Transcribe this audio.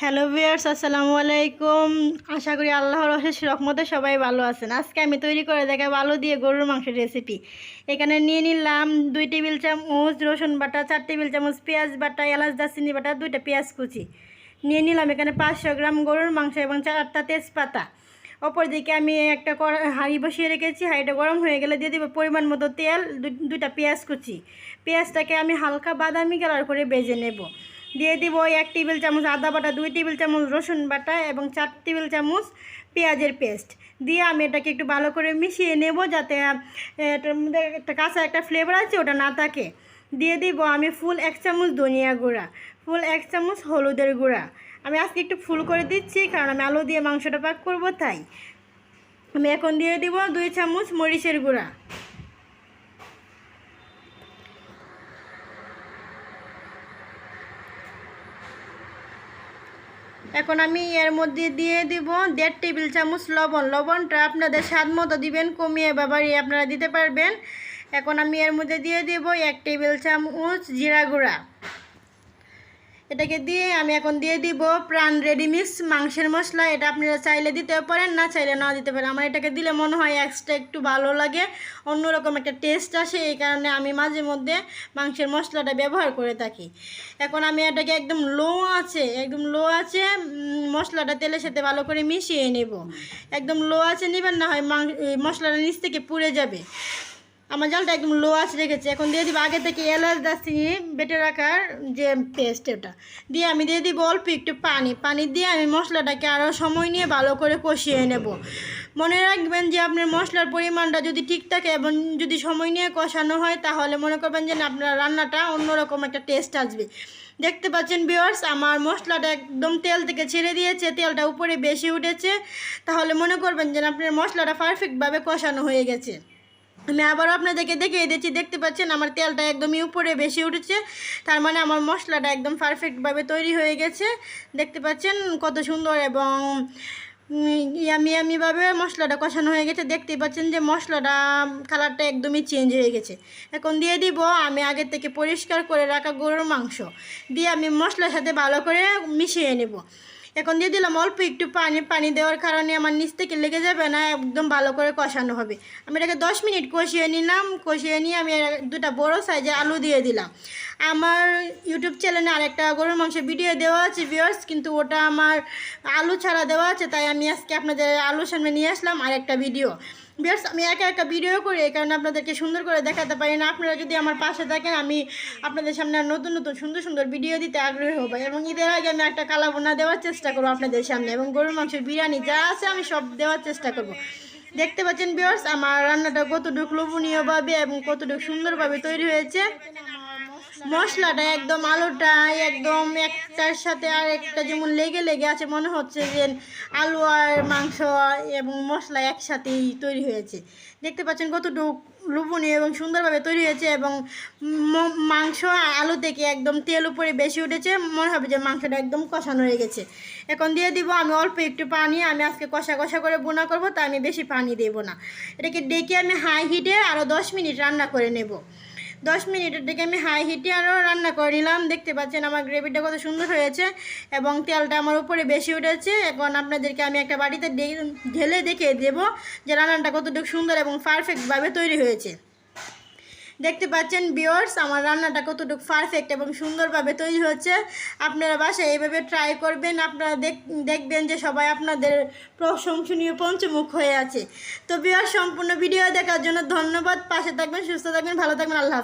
Hello viewers, আসসালামু আলাইকুম। আশা করি আল্লাহর অশেষ রহমতে সবাই ভালো আছেন। আজকে আমি তৈরি করে দেখাবো আলু দিয়ে গরুর মাংসের রেসিপি। এখানে নিয়ে নিলাম 2 টেবিল চামচ রসুন বাটা, 4 টেবিল চামচ পেঁয়াজ বাটা, এলাচ দারচিনি বাটা, 2টা পেঁয়াজ কুচি নিয়ে নিলাম। এখানে 500 গ্রাম গরুর মাংস এবং 4টা তেজপাতা। অপরদিকে আমি একটা হাঁড়ি বসিয়ে রেখেছি। হাঁড়িটা গরম হয়ে গেলে দিয়ে দেবো পরিমাণ মতো তেল, 2টা পেঁয়াজ কুচি। পেঁয়াজটাকে আমি হালকা বাদামি কালার করে ভেজে নেব। দিয়ে দিব 1 টেবিল চামচ আদা বাটা, 2 টেবিল চামচ রসুন বাটা এবং 4 টেবিল চামচ পেঁয়াজের পেস্ট দিয়ে আমি এটাকে একটু ভালো করে মিশিয়ে নেব, যাতে এটার মধ্যে একটা কাঁচা একটা ফ্লেভার আছে ওটা না থাকে। দিয়ে দিব আমি ফুল 1 চামচ ধনিয়া গুঁড়া, ফুল 1 চামচ হলুদের গুঁড়া। আমি আজকে একটু ফুল করে দিচ্ছি কারণ আমি আলু দিয়ে মাংসটা পাক করব, তাই আমি এখন দিয়ে দিব 2 চামচ মরিচের গুঁড়া। এখন আমি এর মধ্যে দিয়ে দিব 1.5 টেবিল চামচ লবণ। লবণটা আপনাদের স্বাদ মতো দিবেন, কমিয়ে বা বাড়িয়ে আপনারা দিতে পারবেন। এখন আমি এর মধ্যে দিয়ে দিব 1 টেবিল চামচ জিরা গুঁড়া। এটাকে দিয়ে আমি এখন দিয়ে দিব প্রাণ রেডিমিক্স মাংসের মশলা। এটা আপনারা চাইলে দিতে পারেন, না চাইলে না দিতে পারেন। আমার এটাকে দিলে মনে হয় এক্সট্রা একটু ভালো লাগে, অন্যরকম একটা টেস্ট আসে, এই কারণে আমি মাঝে মধ্যে মাংসের মশলাটা ব্যবহার করে থাকি। এখন আমি এটাকে একদম লো আছে মশলাটা তেলের সাথে ভালো করে মিশিয়ে নেব। একদম লো আছে নেবেন, না হয় মশলাটা নিচ থেকে পুড়ে যাবে। আমার জালটা একদম লো আছে রেখেছি। এখন দিয়ে দিব আগে থেকে এলাচ দারচিনি বেটে রাখার যে পেস্ট, ওটা দিয়ে আমি দিয়ে দিব অল্প একটু পানি দিয়ে আমি মশলাটাকে আরও সময় নিয়ে ভালো করে কষিয়ে নেব। মনে রাখবেন যে আপনার মশলার পরিমাণটা যদি ঠিক থাকে এবং যদি সময় নিয়ে কষানো হয়, তাহলে মনে করবেন যে আপনার রান্নাটা অন্যরকম একটা টেস্ট আসবে। দেখতে পাচ্ছেন ভিউয়ার্স, আমার মশলাটা একদম তেল থেকে ছেড়ে দিয়েছে, তেলটা উপরে বেশি উঠেছে, তাহলে মনে করবেন যে আপনার মশলাটা পারফেক্টভাবে কষানো হয়ে গেছে। আমি আবারও আপনাদেরকে দেখিয়ে দিচ্ছি। দেখতে পাচ্ছেন আমার তেলটা একদমই উপরে বেশি উঠেছে, তার মানে আমার মশলাটা একদম পারফেক্টভাবে তৈরি হয়ে গেছে। দেখতে পাচ্ছেন কত সুন্দর এবং ইয়ামিভাবে মশলাটা কষানো হয়ে গেছে। দেখতে পাচ্ছেন যে মশলাটা কালারটা একদমই চেঞ্জ হয়ে গেছে। এখন দিয়ে দিব আমি আগে থেকে পরিষ্কার করে রাখা গরুর মাংস, দিয়ে আমি মশলার সাথে ভালো করে মিশিয়ে নেব। এখন দিয়ে দিলাম অল্প একটু পানি দেওয়ার কারণে আমার নিচ থেকে লেগে যাবে না, একদম ভালো করে কষানো হবে। আমি এটাকে 10 মিনিট কষিয়ে নিলাম। কষিয়ে নিয়ে আমি 2টা বড় সাইজে আলু দিয়ে দিলাম। আমার ইউটিউব চ্যানেলে আরেকটা গরুর মাংসের ভিডিও দেওয়া আছে ভিউয়ার্স, কিন্তু ওটা আমার আলু ছাড়া দেওয়া আছে, তাই আমি আজকে আপনাদের আলুর সামনে নিয়ে আসলাম আরেকটা ভিডিও। ভিউয়ার্স, আমি একা ভিডিও করি, এই কারণে আপনাদেরকে সুন্দর করে দেখাতে পারি না। আপনারা যদি আমার পাশে থাকেন, আমি আপনাদের সামনে নতুন সুন্দর ভিডিও দিতে আগ্রহী হব। এবং ঈদের আগে আমি একটা কালাবোনা দেওয়ার চেষ্টা করবো আপনাদের সামনে, এবং গরুর মাংসের বিরিয়ানি যা আছে আমি সব দেওয়ার চেষ্টা করব। দেখতে পাচ্ছেন ভিউয়ার্স, আমার রান্নাটা কতটুকু লোভনীয়ভাবে এবং কতটুকু সুন্দরভাবে তৈরি হয়েছে। মশলাটা একদম আলুটা একদম একটার সাথে আর একটা যেমন লেগে আছে, মনে হচ্ছে যে আলু আর মাংস এবং মশলা একসাথেই তৈরি হয়েছে। দেখতে পাচ্ছেন কতটুকু লোভনীয় এবং সুন্দরভাবে তৈরি হয়েছে, এবং মাংস আলু থেকে একদম তেল উপরে বেশি উঠেছে, মনে হবে যে মাংসটা একদম কষানো হয়ে গেছে। এখন দিয়ে দিব আমি অল্প একটু পানি। আমি আজকে কষা করে বোনা করব, তাই আমি বেশি পানি দেব না। এটাকে ডেকে আমি হাই হিটে আরও 10 মিনিট রান্না করে নেব। 10 মিনিটের দিকে আমি হাই হিটে আরও রান্না করে নিলাম। দেখতে পাচ্ছেন আমার গ্রেভিটা কত সুন্দর হয়েছে এবং তেলটা আমার উপরে বেশি উঠেছে। এখন আপনাদেরকে আমি একটা বাটিতে ঢেলে দেখিয়ে দেবো যে রান্নাটা কতটুকু সুন্দর এবং পারফেক্টভাবে তৈরি হয়েছে। দেখতে পাচ্ছেন ভিউয়ার্স, আমার রান্নাটা কতটুকু পারফেক্ট এবং সুন্দরভাবে তৈরি হচ্ছে। আপনারা বাসায় এইভাবে ট্রাই করবেন, আপনারা দেখবেন যে সবাই আপনাদের প্রশংসনীয় পঞ্চমুখ হয়ে আছে। তো ভিউয়ার্স, সম্পূর্ণ ভিডিও দেখার জন্য ধন্যবাদ। পাশে থাকবেন, সুস্থ থাকবেন, ভালো থাকবেন। আল্লাহ হাফেজ।